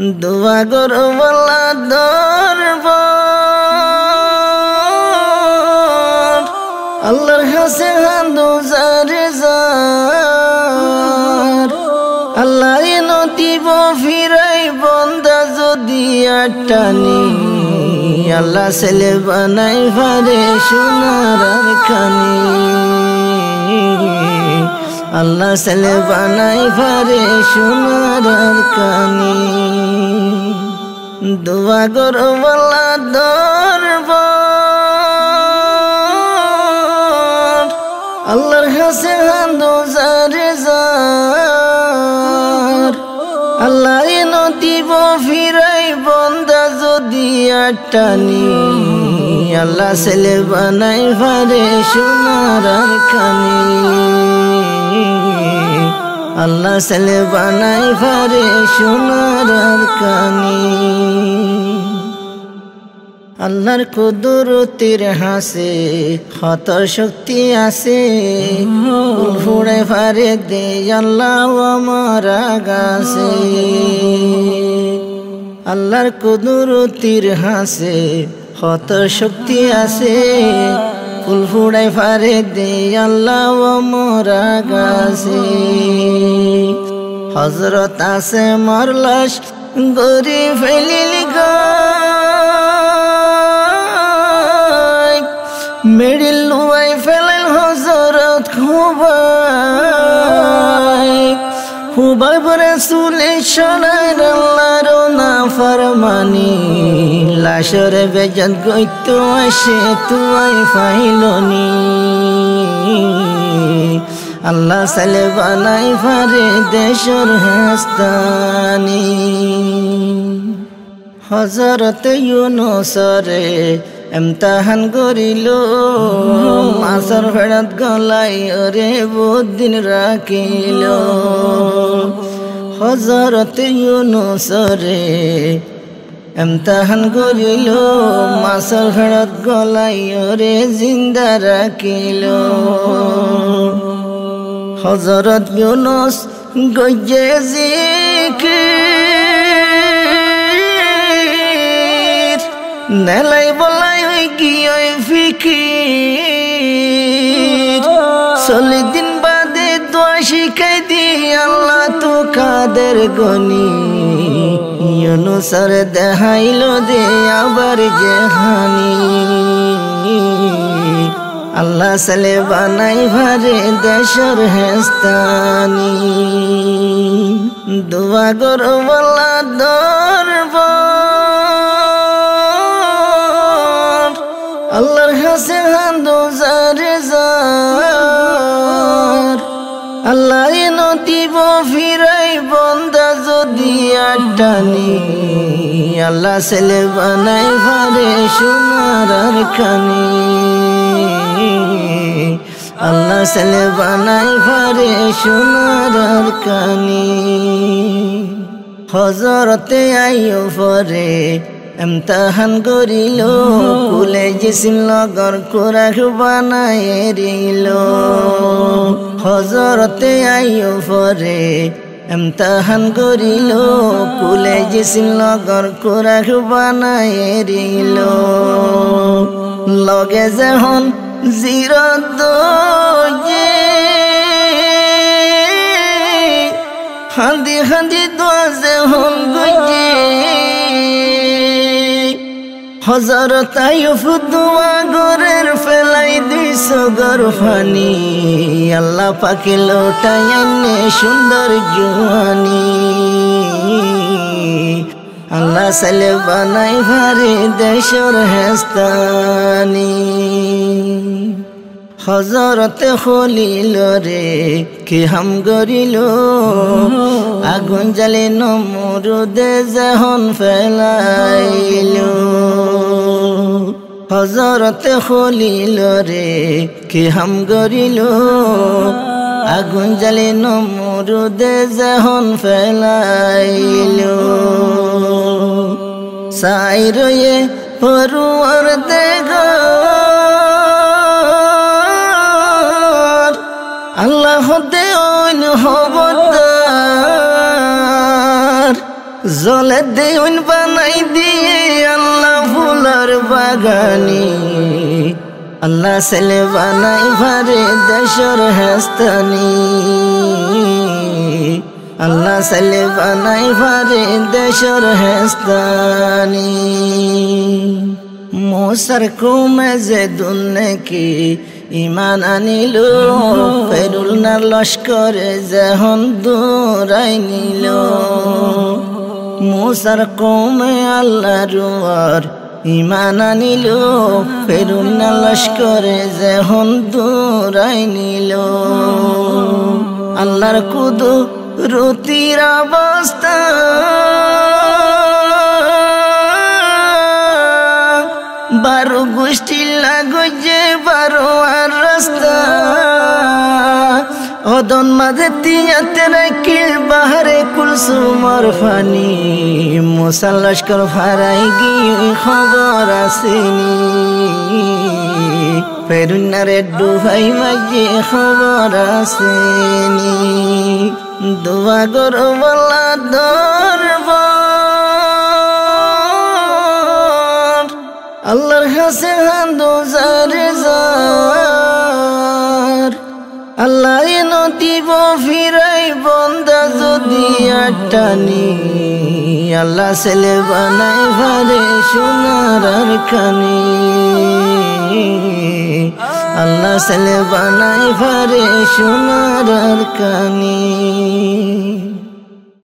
দোয়া করব আল্লাহর দরবার আল্লাহর কাছে হাঁদুজারে যার আল্লাহ নতিব ফিরাই বন্দা যদি আটানি আল্লাহ ছেলে বানাই ফারে সোনার খানি আল্লাহ ছেলে বানাই ফারে সোনার কানি দোয়া করব আল্লাহর দরবার আল্লাহর কাছে হাঁদুজারে যার আল্লাহ নতিব ফিরাই বন্দা যদি আটানি আল্লাহ ছেলে বানাই ফারে সোনার খানি আল্লাহ ছেলে বানাই ফারে সোনার কানি আল্লাহর কুদরতের হাসে কত শক্তি আছে ফুড়ে ফারে দে আল্লাহ আমার গাছে আল্লাহর কুদরতের হাসে কত শক্তি আছে ফুল ফুড়াই ফারে দে আল্লাহ আমার গাছে হযরত আছে মরলাস গরি ফেলিল মেডিল লুয়াই ফেলেন হযরত খুবাই পরে চুলে শোনায় আল্লাহর না ফরমানি লাশরে বেজাত গইত আসে তুই ফাইলনি আল্লাহ ছেলে বানাই ফারে দেশর হাস্তানি হযরত ইউনূসরে এমতাহান করিল মাছের ফেরত গলাই ওরে বহুত দিন রাখিল হযরত ইউনূসরে এমতাহান করিল মাছের ফেরত গলাই ওরে জিন্দা রাখিল হযরত ইউনূস গজে জিকির নেলাই বলাই হই গিয়ে ফিকির 40 দিন বাদে দোয়া শিখাই দি আল্লাহ তো কাদের গনি ইউনূসরে দেখাইল দে আবার জাহানি আল্লাহ ছেলে বানাই ফারে দেশর হেস্তানি দোয়া করব আল্লাহর দরবার আল্লাহর কাছে হাঁদুজারে যার আল্লাহ নতিব ফিরাই বন্দা যদি আটানি আল্লাহ ছেলে বানাই ফারে সোনার খানি আল্লাহ ছেলে বানাই ফারে সোনার কানি হযরতে আইয়ুবরে এমতাহান করিল কুলে জিসিম লগর কোরাক বানায় রিল হযরতে আইয়ুবরে এমতাহান করিল কুলে জিসিম লগর কোরাক বানায় রিল লগে যখন জিরত হান্দি হান্দি দোয়া যখন গুজে হযরত আইয়ুব দোয়া গরের ফেলাই দিছ গর ফানি আল্লাহ পাকে লোটাই আনে সুন্দর জওয়ানি আল্লাহ ছেলে বানাই ফারে দেশর হেস্তানি হযরতে খলিল রে কি হাম গরিল আগুন জ্বালে নমরুদে যখন ফেলাইল হযরতে খলিল রে কি হাম গরিল আগুন জ্বালে নমরুদে যখন ফেলাইল সাই রয়ে পরুয়ার দেগ আল্লাহ দেওয়ান খবরদার জলে দেউন বানাই দিয়ে আল্লাহ ফুলার বাগানি আল্লাহ ছেলে বানাই ভারে দেশর হেস্তানি আল্লাহ ছেলে বানাই ভারে দেশর হেস্তানি মুসার কৌমে যে দুর্নেকি ইমান আনিল ফেরুল না লস্করে যেহন দূরাই নিল মুসার কৌমে আল্লাহর ইমান আনিল ফেরুল না লস্করে যেহন দূরাই নিল আল্লাহর কুদরতির অবস্থা বারো গোষ্ঠী লাগছে বারো আর রাস্তা ওদন মাঝে তিয়াতে রাখিল বাহারে কুলসুমর ফানি মুসা লস্কর ফারাই গিয়ে খবর আসেনি ফেরুনারে ডুবাই মাঝে খবর আসেনি দোয়া গরো বলা ধরব আল্লাহর কাছে হান্দো জারে জার আল্লাহ নদীব ফিরাই বন্দা যদি আটানি আল্লাহ ছেলে বানাই ভারে সোনার কানি আল্লাহ ছেলে বানাই ভারে সোনার কানি